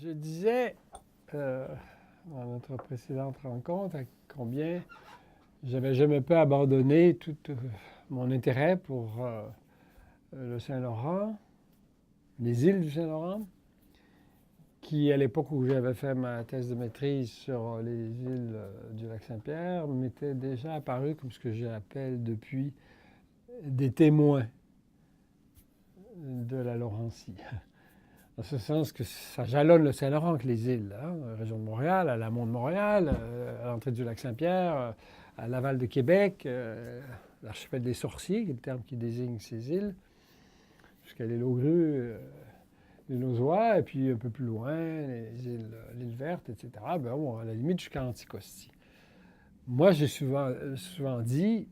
Je disais dans notre précédente rencontre à combien j'avais jamais pu abandonner tout mon intérêt pour le Saint-Laurent, les îles du Saint-Laurent, qui, à l'époque où j'avais fait ma thèse de maîtrise sur les îles du Lac-Saint-Pierre, m'étaient déjà apparus comme ce que j'appelle depuis des témoins de la Laurentie. En ce sens que ça jalonne le Saint-Laurent avec les îles, hein, la région de Montréal, à l'amont de Montréal, à l'entrée du Lac-Saint-Pierre, à l'aval de Québec, l'archipel des Sorciers, qui est le terme qui désigne ces îles, jusqu'à l'île aux Grues, l'île aux Oies, et puis un peu plus loin, l'île Verte, etc. Ben bon, à la limite, jusqu'à Anticosti. Moi, j'ai souvent dit,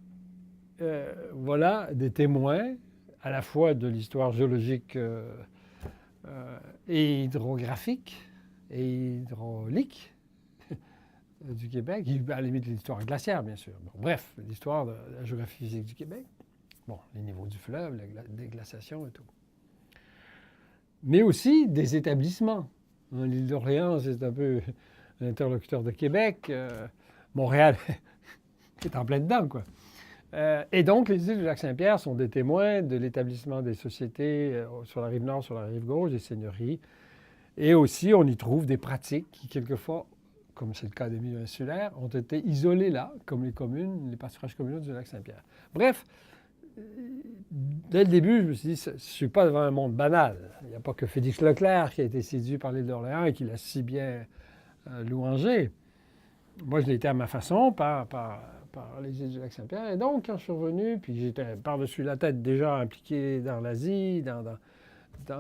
voilà des témoins, à la fois de l'histoire géologique et hydrographique et hydraulique du Québec, à la limite de l'histoire glaciaire, bien sûr. Bon, bref, l'histoire de la géographie physique du Québec. Bon, les niveaux du fleuve, les glaciations et tout. Mais aussi des établissements. L'île d'Orléans, c'est un peu l'interlocuteur de Québec. Montréal est en plein dedans, quoi. Et donc, les îles du Lac-Saint-Pierre sont des témoins de l'établissement des sociétés sur la rive nord, sur la rive gauche, des seigneuries. Et aussi, on y trouve des pratiques qui, quelquefois, comme c'est le cas des milieux insulaires, ont été isolées là, comme les communes, les pâturages communaux du Lac-Saint-Pierre. Bref, dès le début, je me suis dit, je ne suis pas devant un monde banal. Il n'y a pas que Félix Leclerc qui a été séduit par l'île d'Orléans et qui l'a si bien louangé. Moi, je l'ai été à ma façon, par les îles du Lac-Saint-Pierre. Et donc, quand je suis revenu, puis j'étais par-dessus la tête déjà impliqué dans l'Asie, dans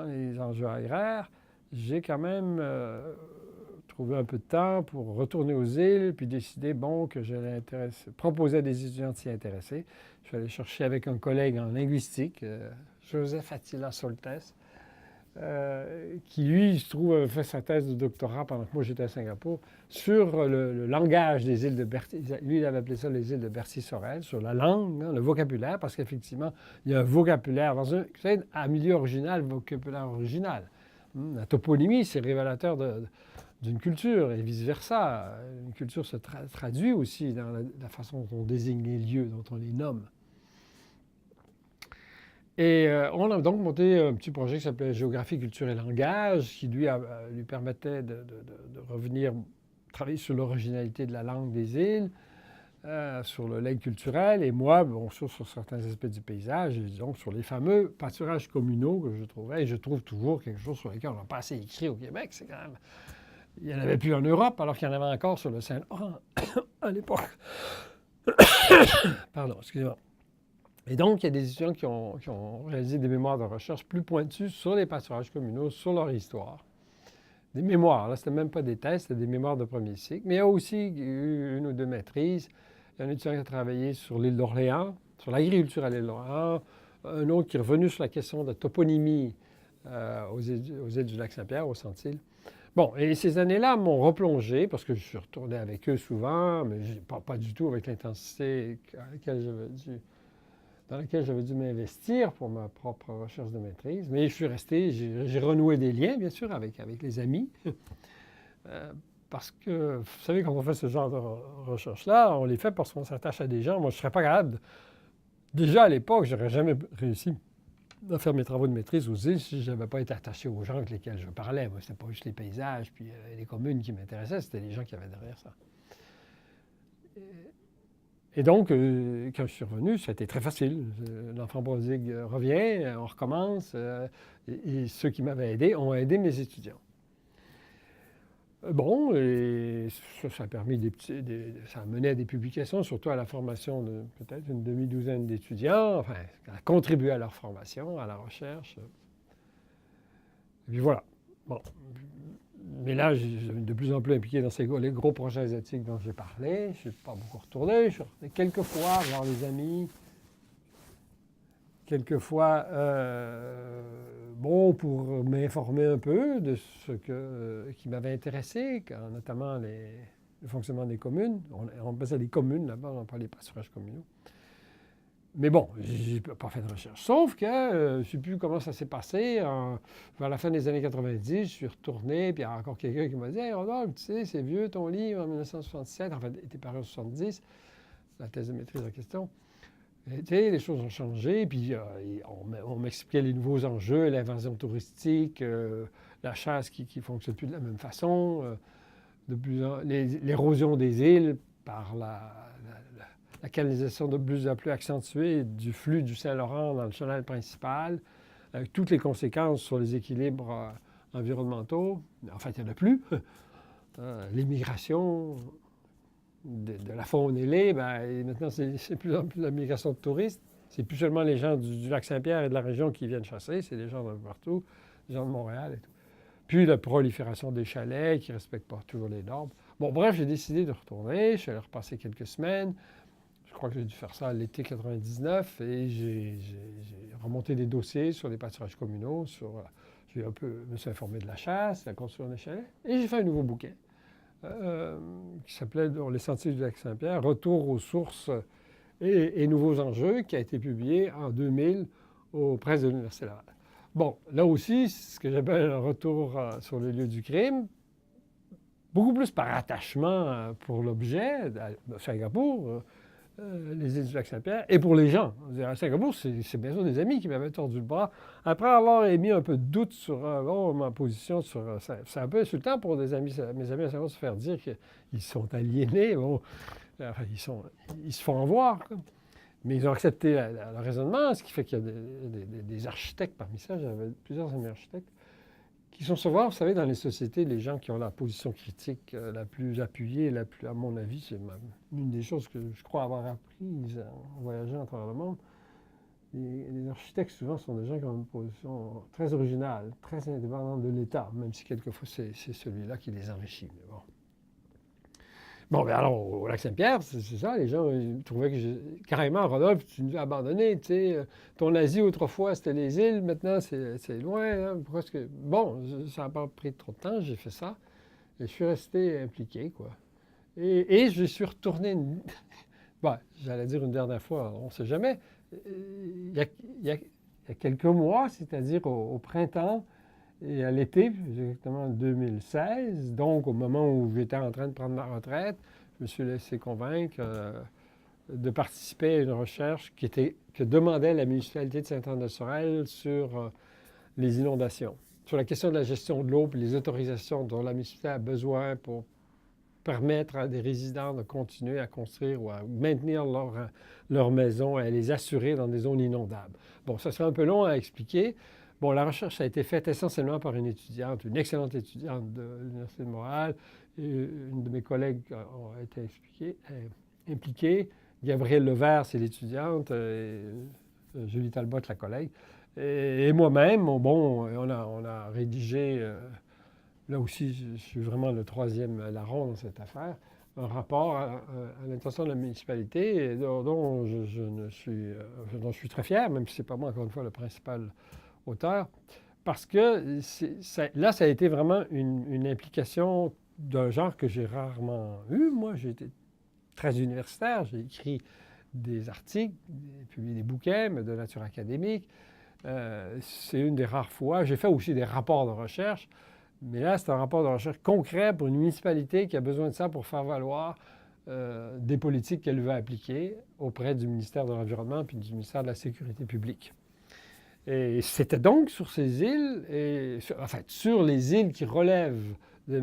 les enjeux agraires, j'ai quand même trouvé un peu de temps pour retourner aux îles, puis décider, bon, que j'allais proposer à des étudiants de s'y intéresser. Je suis allé chercher avec un collègue en linguistique, Joseph Attila Soltes, qui, lui, je trouve, a fait sa thèse de doctorat pendant que moi j'étais à Singapour, sur le langage des îles de Berthier. Lui, il avait appelé ça les îles de Berthier-Sorel, sur la langue, hein, le vocabulaire, parce qu'effectivement, il y a un vocabulaire. Dans un, à milieu original, vocabulaire original. La toponymie, c'est révélateur d'une culture et vice-versa. Une culture se traduit aussi dans la façon dont on désigne les lieux, dont on les nomme. Et on a donc monté un petit projet qui s'appelait Géographie, culture et langage, qui lui permettait de revenir travailler sur l'originalité de la langue des îles, sur le legs culturel, et moi, bon, sur certains aspects du paysage, et donc sur les fameux pâturages communaux que je trouvais, et je trouve toujours quelque chose sur lequel on n'a pas assez écrit au Québec. C'est quand même... Il n'y en avait plus en Europe, alors qu'il y en avait encore sur le Saint-Laurent à l'époque. Pardon, excusez-moi. Et donc, il y a des étudiants qui ont réalisé des mémoires de recherche plus pointues sur les pâturages communaux, sur leur histoire. Des mémoires, là, c'était même pas des thèses, c'était des mémoires de premier cycle. Mais il y a aussi eu une ou deux maîtrises. Il y a un étudiant qui a travaillé sur l'île d'Orléans, sur l'agriculture à l'île d'Orléans, un autre qui est revenu sur la question de toponymie aux îles du Lac-Saint-Pierre, aux Centres-Îles. Bon, et ces années-là m'ont replongé, parce que je suis retourné avec eux souvent, mais pas du tout avec l'intensité dans laquelle j'avais dû m'investir pour ma propre recherche de maîtrise. Mais je suis resté, j'ai renoué des liens, bien sûr, avec les amis. Parce que, vous savez, quand on fait ce genre de recherche-là, on les fait parce qu'on s'attache à des gens. Moi, je ne serais pas capable. Déjà, à l'époque, je n'aurais jamais réussi à faire mes travaux de maîtrise aux îles si je n'avais pas été attaché aux gens avec lesquels je parlais. Moi, ce n'était pas juste les paysages puis les communes qui m'intéressaient, c'était les gens qui avaient derrière ça. Et donc, quand je suis revenu, ça a été très facile. L'enfant prodigue revient, on recommence. Et ceux qui m'avaient aidé ont aidé mes étudiants. Bon, et ça a permis ça a mené à des publications, surtout à la formation de peut-être une demi-douzaine d'étudiants, enfin, ça a contribué à leur formation, à la recherche. Et puis voilà. Bon. Mais là, je suis de plus en plus impliqué dans les gros projets asiatiques dont j'ai parlé. Je ne suis pas beaucoup retourné. Je suis retourné quelques fois voir les amis. Quelquefois, bon, pour m'informer un peu de ce qui m'avait intéressé, notamment le fonctionnement des communes. On appelle ça les communes là-bas, on parle des pâturages communaux. Mais bon, j'ai pas fait de recherche. Sauf que, je ne sais plus comment ça s'est passé, vers la fin des années 90, je suis retourné, puis il y a encore quelqu'un qui m'a dit « Hey, Rodolphe, tu sais, c'est vieux ton livre en 1967, en fait, il était paru en 70, la thèse de maîtrise en question. Et, tu sais, les choses ont changé, puis on m'expliquait les nouveaux enjeux, l'invasion touristique, la chasse qui ne fonctionne plus de la même façon, l'érosion des îles par la canalisation de plus en plus accentuée du flux du Saint-Laurent dans le canal principal, avec toutes les conséquences sur les équilibres environnementaux. En fait, il n'y en a plus. L'immigration de la faune ailée, et maintenant, c'est plus en plus la migration de touristes. C'est plus seulement les gens du lac Saint-Pierre et de la région qui viennent chasser, c'est les gens de partout, les gens de Montréal et tout. Puis la prolifération des chalets qui ne respectent pas toujours les normes. Bon, bref, j'ai décidé de retourner. Je suis allé repasser quelques semaines. Je crois que j'ai dû faire ça à l'été 99 et j'ai remonté des dossiers sur les pâturages communaux, j'ai un peu me suis informé de la chasse, la construction des chalets, et j'ai fait un nouveau bouquin qui s'appelait Les Sentiers du lac Saint-Pierre, Retour aux sources et nouveaux enjeux, qui a été publié en 2000 aux presses de l'Université Laval. Bon, là aussi, ce que j'appelle un retour sur les lieux du crime, beaucoup plus par attachement pour l'objet, à Singapour, les îles du lac Saint-Pierre, et pour les gens. À Singapour, c'est bien sûr des amis qui m'avaient tordu le bras. Après avoir émis un peu de doute sur ma position, c'est un peu insultant pour mes amis à Singapour de se faire dire qu'ils sont aliénés. Enfin, ils se font en voir, quoi. Mais ils ont accepté le raisonnement, ce qui fait qu'il y a des architectes parmi ça. J'avais plusieurs amis architectes qui sont souvent, vous savez, dans les sociétés, les gens qui ont la position critique la plus appuyée, à mon avis, c'est une des choses que je crois avoir apprises en voyageant à travers le monde. Les architectes, souvent, sont des gens qui ont une position très originale, très indépendante de l'État, même si quelquefois c'est celui-là qui les enrichit. Mais bon. Bon, bien alors, au lac Saint-Pierre, c'est ça, les gens ils trouvaient que carrément, Rodolphe, tu nous as abandonnés, tu sais, ton Asie, autrefois, c'était les îles, maintenant, c'est loin, hein, presque. Bon, ça n'a pas pris trop de temps, j'ai fait ça, et je suis resté impliqué, quoi. Et je suis retourné, bon, j'allais dire une dernière fois, on ne sait jamais, il y a quelques mois, c'est-à-dire au printemps, et à l'été, exactement en 2016, donc au moment où j'étais en train de prendre ma retraite, je me suis laissé convaincre de participer à une recherche que demandait la municipalité de Sainte-Anne-de-Sorel sur les inondations, sur la question de la gestion de l'eau et les autorisations dont la municipalité a besoin pour permettre à des résidents de continuer à construire ou à maintenir leur maison et à les assurer dans des zones inondables. Bon, ça serait un peu long à expliquer. Bon, la recherche a été faite essentiellement par une étudiante, une excellente étudiante de l'Université de Montréal. Et une de mes collègues a été impliquée. Gabrielle Levert, c'est l'étudiante, et Julie Talbot, la collègue. Et moi-même, bon, on a rédigé, là aussi, je suis vraiment le troisième larron dans cette affaire, un rapport à l'intention de la municipalité dont je suis très fier, même si ce n'est pas moi, encore une fois, le principal auteur, parce que là, ça a été vraiment une implication d'un genre que j'ai rarement eu. Moi, j'ai été très universitaire, j'ai écrit des articles, publié des bouquins de nature académique. C'est une des rares fois. J'ai fait aussi des rapports de recherche, mais là, c'est un rapport de recherche concret pour une municipalité qui a besoin de ça pour faire valoir des politiques qu'elle veut appliquer auprès du ministère de l'Environnement puis du ministère de la Sécurité publique. Et c'était donc sur ces îles, sur les îles qui relèvent de la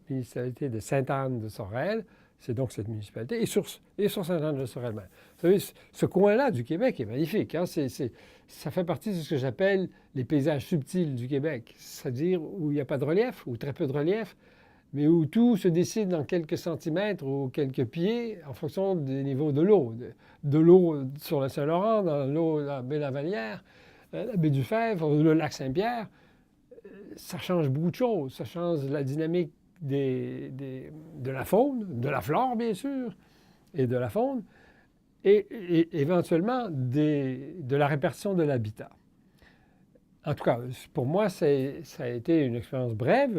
municipalité de Sainte-Anne-de-Sorel, c'est donc cette municipalité, et sur Sainte-Anne-de-Sorel même. Vous savez, ce coin-là du Québec est magnifique. Hein? Ça fait partie de ce que j'appelle les paysages subtils du Québec, c'est-à-dire où il n'y a pas de relief, ou très peu de relief, mais où tout se décide dans quelques centimètres ou quelques pieds en fonction des niveaux de l'eau. De l'eau sur le Saint-Laurent, dans l'eau de la baie Lavalière, la baie du Fèvre, le lac Saint-Pierre, ça change beaucoup de choses. Ça change la dynamique de la faune, de la flore, bien sûr, et de la faune, et éventuellement de la répartition de l'habitat. En tout cas, pour moi, ça a été une expérience brève.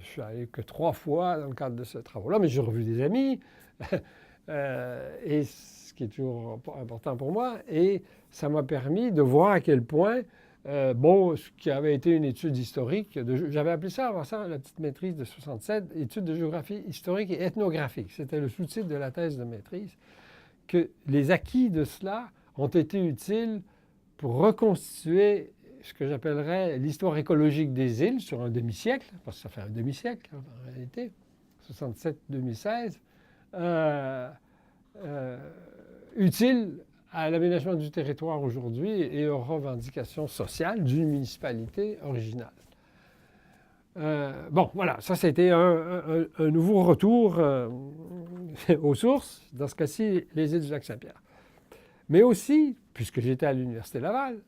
Je suis allé que 3 fois dans le cadre de ce travail-là, mais j'ai revu des amis. Et ce ce qui est toujours important pour moi. Et ça m'a permis de voir à quel point, ce qui avait été une étude historique, j'avais appelé ça avant ça, la petite maîtrise de 67, étude de géographie historique et ethnographique. C'était le sous-titre de la thèse de maîtrise, que les acquis de cela ont été utiles pour reconstituer ce que j'appellerais l'histoire écologique des îles sur un demi-siècle, parce que ça fait un demi-siècle en réalité, 67-2016, utile à l'aménagement du territoire aujourd'hui et aux revendications sociales d'une municipalité originale. Voilà, ça c'était un nouveau retour aux sources, dans ce cas-ci les îles du Lac-Saint-Pierre. Mais aussi, puisque j'étais à l'Université Laval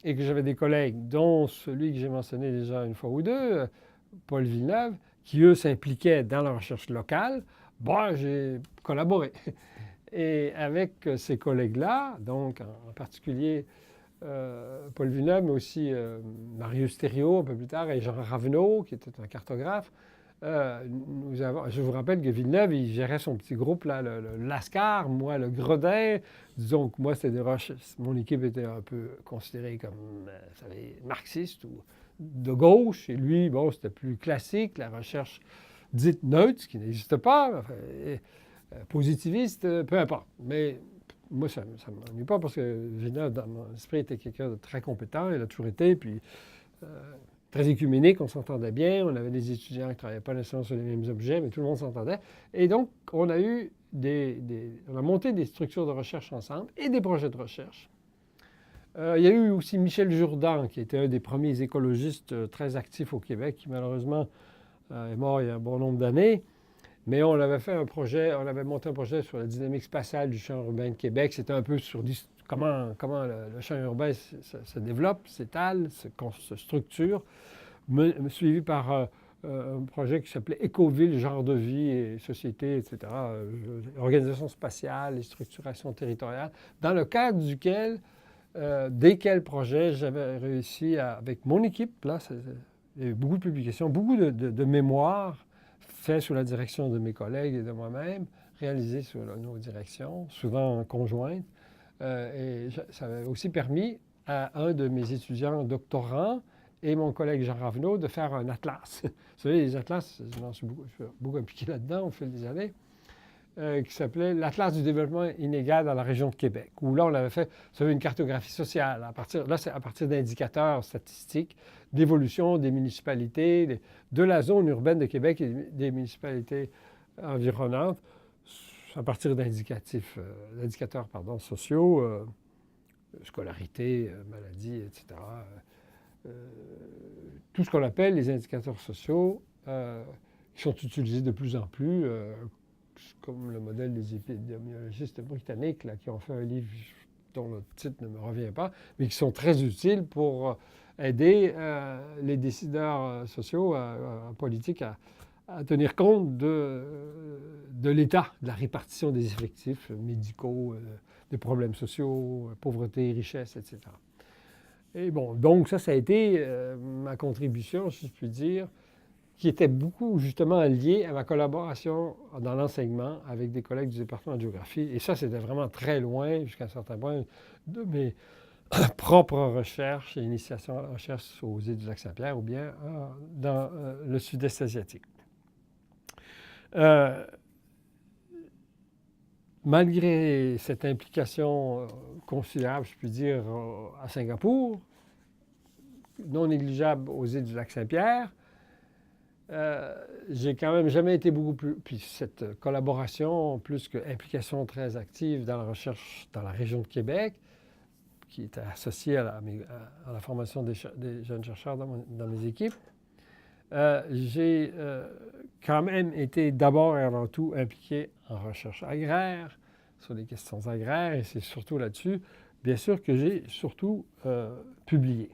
et que j'avais des collègues, dont celui que j'ai mentionné déjà une fois ou deux, Paul Villeneuve, qui eux s'impliquaient dans la recherche locale, j'ai collaboré. Et avec ces collègues-là, donc en particulier Paul Villeneuve, mais aussi Marius Thériault un peu plus tard, et Jean Ravenot, qui était un cartographe, je vous rappelle que Villeneuve, il gérait son petit groupe, là, le Lascar, moi le Gredin. Disons que moi, c'était des recherches. Mon équipe était un peu considérée comme, vous savez, marxiste ou de gauche. Et lui, c'était plus classique, la recherche dite neutre, ce qui n'existe pas, positiviste, peu importe. Mais moi, ça ne m'ennuie pas parce que Villeneuve, dans mon esprit, était quelqu'un de très compétent. Il a toujours été, puis très écuménique, on s'entendait bien. On avait des étudiants qui ne travaillaient pas nécessairement sur les mêmes objets, mais tout le monde s'entendait. Et donc, on a eu on a monté des structures de recherche ensemble et des projets de recherche. Il y a eu aussi Michel Jourdan, qui était un des premiers écologistes très actifs au Québec, qui malheureusement est mort il y a un bon nombre d'années. Mais on avait fait un projet, on avait monté un projet sur la dynamique spatiale du champ urbain de Québec. C'était un peu sur comment le champ urbain se développe, s'étale, se structure, suivi par un projet qui s'appelait Écoville, genre de vie et société, etc., organisation spatiale et structuration territoriale, dans le cadre desquels projets j'avais réussi avec mon équipe, là, il y a eu beaucoup de publications, beaucoup de mémoires faits sous la direction de mes collègues et de moi-même, réalisés sous nos directions, souvent conjointes. Et ça avait aussi permis à un de mes étudiants doctorants et mon collègue Jean Ravenot de faire un atlas. Vous savez, les atlas, je suis beaucoup impliqué là-dedans au fil des années, qui s'appelait l'Atlas du développement inégal dans la région de Québec, où là, on avait fait, vous savez, une cartographie sociale. C'est à partir d'indicateurs statistiques d'évolution des municipalités, de la zone urbaine de Québec et des municipalités environnantes, à partir d'indicateurs sociaux, scolarité, maladie, etc. Tout ce qu'on appelle les indicateurs sociaux qui sont utilisés de plus en plus, comme le modèle des épidémiologistes britanniques là, qui ont fait un livre dont le titre ne me revient pas, mais qui sont très utiles pour aider les décideurs sociaux, politiques, à tenir compte de l'état, de la répartition des effectifs médicaux, des problèmes sociaux, pauvreté, richesse, etc. Et donc ça a été ma contribution, si je puis dire, qui était beaucoup justement liée à ma collaboration dans l'enseignement avec des collègues du département de géographie. Et ça, c'était vraiment très loin, jusqu'à un certain point, de mes propres recherches et initiations à recherche aux îles du Lac-Saint-Pierre ou bien dans le sud-est asiatique. Malgré cette implication considérable, je puis dire, à Singapour, non négligeable aux îles du Lac-Saint-Pierre, j'ai quand même jamais été beaucoup plus... Puis cette collaboration, plus qu'implication très active dans la recherche dans la région de Québec, qui était associée à la formation des jeunes chercheurs dans mes équipes, j'ai quand même été d'abord et avant tout impliqué en recherche agraire, sur les questions agraires, et c'est surtout là-dessus, bien sûr, que j'ai surtout publié.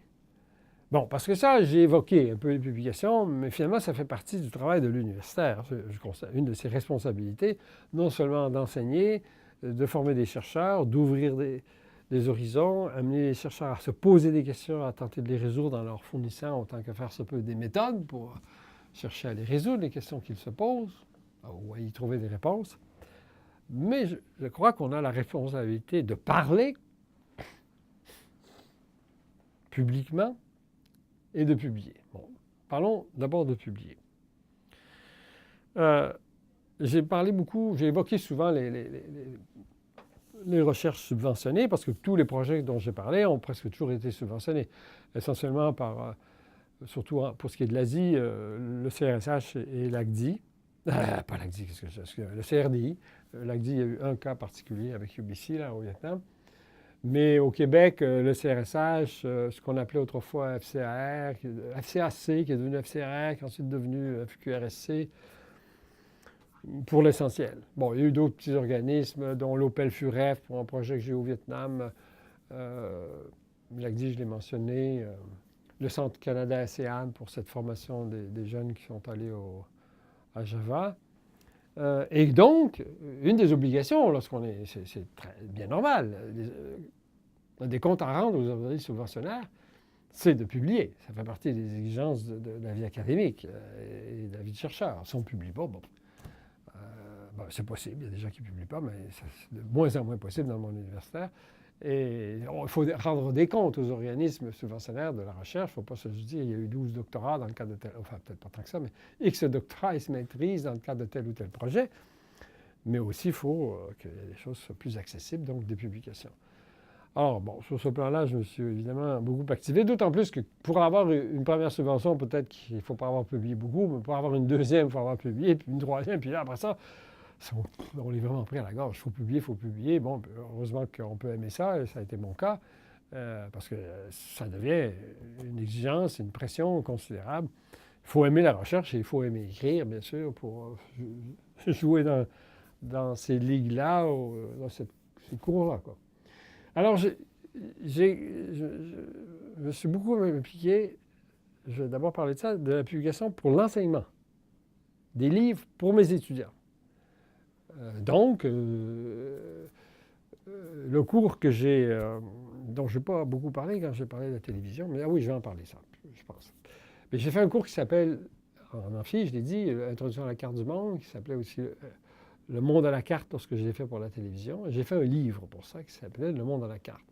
Parce que ça, j'ai évoqué un peu les publications, mais finalement, ça fait partie du travail de l'universitaire. Je constate une de ses responsabilités, non seulement d'enseigner, de former des chercheurs, d'ouvrir des horizons, amener les chercheurs à se poser des questions, à tenter de les résoudre en leur fournissant, autant que faire se peut, des méthodes pour chercher à les résoudre, les questions qu'ils se posent, ou à y trouver des réponses. Mais je crois qu'on a la responsabilité de parler publiquement et de publier. Bon, parlons d'abord de publier. J'ai parlé beaucoup, j'ai évoqué souvent les recherches subventionnées parce que tous les projets dont j'ai parlé ont presque toujours été subventionnés, essentiellement par, surtout pour ce qui est de l'Asie, le CRSH et l'ACDI. Pas l'ACDI, le CRDI. L'ACDI, il y a eu un cas particulier avec UBC là, au Vietnam. Mais au Québec, le CRSH, ce qu'on appelait autrefois FCAC, qui est devenu FCRR, qui est ensuite devenu FQRSC, pour l'essentiel. Bon, il y a eu d'autres petits organismes, dont l'OPEL-FUREF pour un projet que j'ai au Vietnam. L'ACDI, je l'ai mentionné. Le Centre Canada-ASEAN pour cette formation des jeunes qui sont allés à Java. Et donc, une des obligations, lorsqu'on est, c'est bien normal, des comptes à rendre aux organismes subventionnaires, c'est de publier. Ça fait partie des exigences de la vie académique et de la vie de chercheur. Si on ne publie pas, bon, c'est possible, il y a des gens qui ne publient pas, mais c'est de moins en moins possible dans le monde universitaire. Et il faut rendre des comptes aux organismes subventionnaires de la recherche. Il ne faut pas se dire il y a eu 12 doctorats dans le cadre de tel, enfin peut-être pas tant que ça, mais X doctorats et se maîtrisent dans le cadre de tel ou tel projet. Mais aussi, il faut que les choses soient plus accessibles, donc des publications. Alors, bon, sur ce plan-là, je me suis évidemment beaucoup activé, d'autant plus que pour avoir une première subvention, peut-être qu'il ne faut pas avoir publié beaucoup, mais pour avoir une deuxième, il faut avoir publié, puis une troisième, puis là, après ça, on est vraiment pris à la gorge. Il faut publier, il faut publier. Bon, heureusement qu'on peut aimer ça, et ça a été mon cas, parce que ça devient une exigence, une pression considérable. Il faut aimer la recherche et il faut aimer écrire, bien sûr, pour jouer dans ces ligues-là, dans ces cours-là, quoi. Alors, je me suis beaucoup impliqué, je vais d'abord parler de ça, de la publication pour l'enseignement, des livres pour mes étudiants. Donc, le cours que dont je n'ai pas beaucoup parlé quand j'ai parlé de la télévision, mais oui, je vais en parler, ça, je pense. Mais j'ai fait un cours qui s'appelle, en amphi, je l'ai dit, Introduction à la carte du monde, qui s'appelait aussi Le monde à la carte lorsque je l'ai fait pour la télévision. J'ai fait un livre pour ça qui s'appelait Le monde à la carte,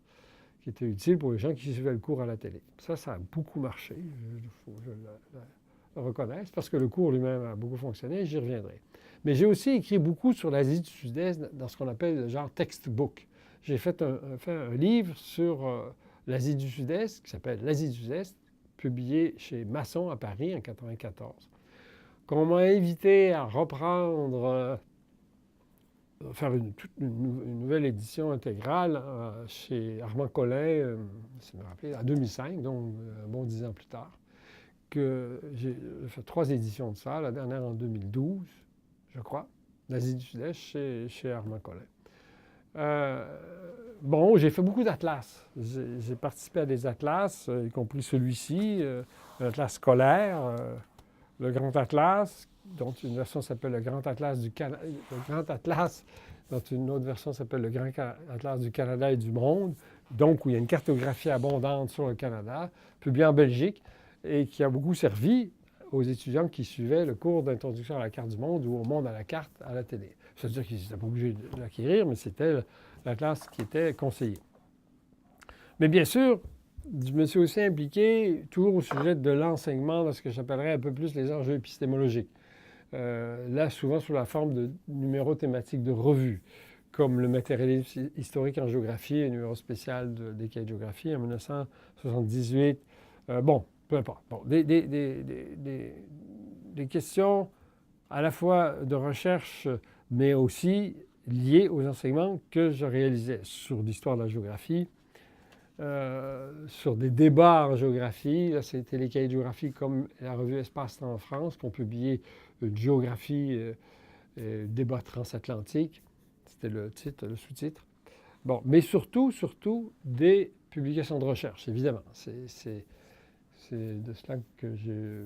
qui était utile pour les gens qui suivaient le cours à la télé. Ça a beaucoup marché, il faut que je le reconnaisse, parce que le cours lui-même a beaucoup fonctionné, j'y reviendrai. Mais j'ai aussi écrit beaucoup sur l'Asie du Sud-Est dans ce qu'on appelle le genre textbook. J'ai fait un livre sur l'Asie du Sud-Est qui s'appelle L'Asie du Sud-Est, publié chez Masson à Paris en 1994. Qu'on m'a invité à reprendre, faire une nouvelle édition intégrale chez Armand Collin, ça me rappelle, en 2005, donc un bon 10 ans plus tard. Que j'ai fait 3 éditions de ça, la dernière en 2012, je crois, l'Asie du Sud-Est, chez Armand Collin. Bon, j'ai fait beaucoup d'atlas. J'ai participé à des atlas, y compris celui-ci, l'atlas scolaire, le Grand Atlas, dont une version s'appelle le Grand Atlas du Canada, le Grand Atlas, dont une autre version s'appelle le Grand Atlas du Canada et du monde, donc où il y a une cartographie abondante sur le Canada, publié en Belgique, et qui a beaucoup servi aux étudiants qui suivaient le cours d'introduction à la carte du monde ou au monde à la carte à la télé. C'est-à-dire qu'ils n'étaient pas obligés de l'acquérir, mais c'était la classe qui était conseillée. Mais bien sûr, je me suis aussi impliqué toujours au sujet de l'enseignement, dans ce que j'appellerais un peu plus les enjeux épistémologiques. Là, souvent sous la forme de numéros thématiques de revues, comme le matérialisme historique en géographie, un numéro spécial des cahiers de géographie en 1978. Bon, peu importe. Bon, des questions à la fois de recherche, mais aussi liées aux enseignements que je réalisais sur l'histoire de la géographie, sur des débats en géographie. Là, c'était les cahiers de géographie comme la revue Espace-Temps en France, qui ont publié une géographie, débat transatlantique. C'était le titre, le sous-titre. Bon, mais surtout des publications de recherche, évidemment. C'est de cela que j'ai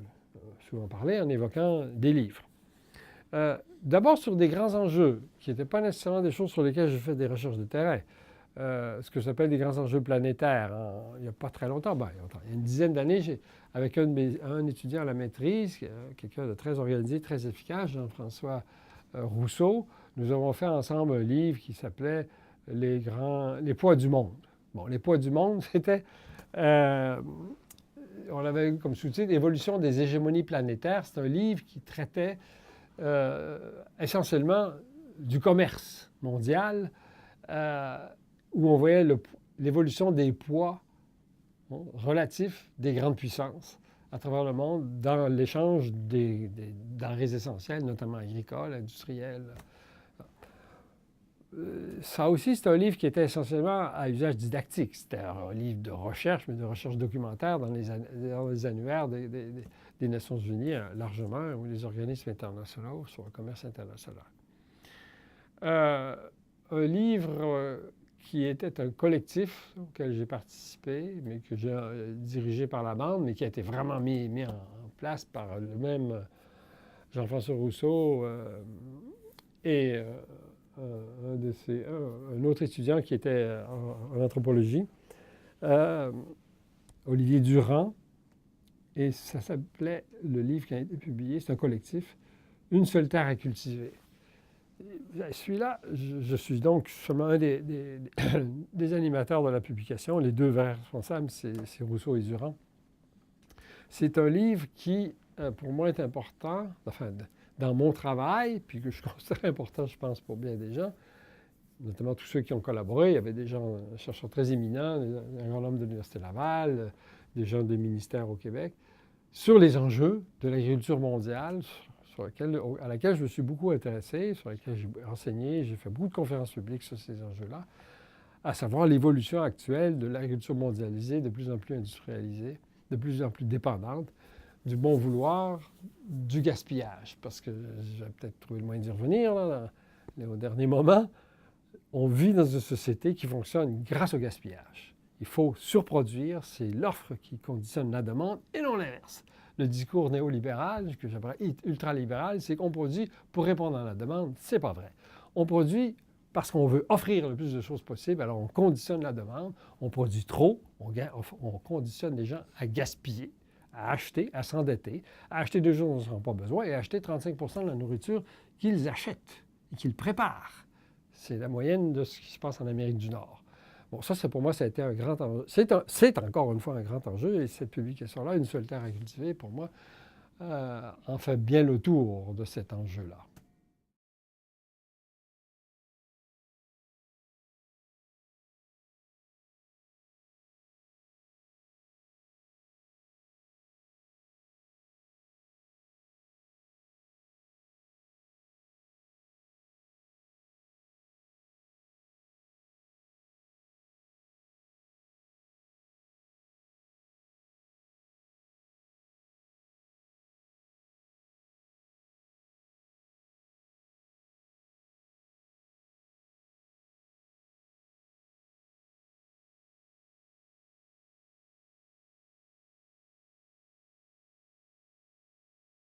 souvent parlé en évoquant des livres. D'abord sur des grands enjeux, qui n'étaient pas nécessairement des choses sur lesquelles je fais des recherches de terrain. Ce que j'appelle des grands enjeux planétaires. Il n'y a pas très longtemps, il y a une dizaine d'années, avec un étudiant à la maîtrise, quelqu'un de très organisé, très efficace, Jean-François Rousseau, nous avons fait ensemble un livre qui s'appelait Les poids du monde. Bon, les poids du monde, c'était... on avait eu comme sous-titre Évolution des hégémonies planétaires. C'est un livre qui traitait essentiellement du commerce mondial, où on voyait l'évolution des poids relatifs des grandes puissances à travers le monde dans l'échange des denrées essentielles, notamment agricoles, industrielles. Ça aussi, c'est un livre qui était essentiellement à usage didactique. C'était un livre de recherche, mais de recherche documentaire dans les annuaires des Nations Unies, largement, ou les organismes internationaux sur le commerce international. Un livre qui était un collectif auquel j'ai participé, mais que j'ai dirigé par la bande, mais qui a été vraiment mis en place par le même Jean-François Rousseau et un autre étudiant qui était en anthropologie, Olivier Durand, et ça s'appelait, le livre qui a été publié, c'est un collectif, Une seule terre à cultiver. Celui-là, je suis donc seulement un des animateurs de la publication. Les deux vrais responsables, c'est Rousseau et Durand. C'est un livre qui, pour moi, est important, enfin, dans mon travail, puis que je considère important, je pense, pour bien des gens, notamment tous ceux qui ont collaboré. Il y avait des gens, chercheurs très éminents, un grand nombre de l'Université Laval, des gens des ministères au Québec, sur les enjeux de l'agriculture mondiale, à laquelle je me suis beaucoup intéressé, sur laquelle j'ai enseigné, j'ai fait beaucoup de conférences publiques sur ces enjeux-là, à savoir l'évolution actuelle de l'agriculture mondialisée, de plus en plus industrialisée, de plus en plus dépendante du bon vouloir, du gaspillage. Parce que j'ai peut-être trouvé le moyen d'y revenir là, au dernier moment. On vit dans une société qui fonctionne grâce au gaspillage. Il faut surproduire, c'est l'offre qui conditionne la demande et non l'inverse. Le discours néolibéral, que j'appelle ultralibéral, c'est qu'on produit pour répondre à la demande. C'est pas vrai. On produit parce qu'on veut offrir le plus de choses possible, alors on conditionne la demande, on produit trop, on conditionne les gens à gaspiller, à acheter, à s'endetter, à acheter des choses dont ils n'ont pas besoin et à acheter 35 % de la nourriture qu'ils achètent et qu'ils préparent. C'est la moyenne de ce qui se passe en Amérique du Nord. Bon, ça, pour moi, ça a été un grand enjeu. C'est encore une fois un grand enjeu, et cette publication-là, Une seule terre à cultiver, pour moi, en fait bien le tour de cet enjeu-là.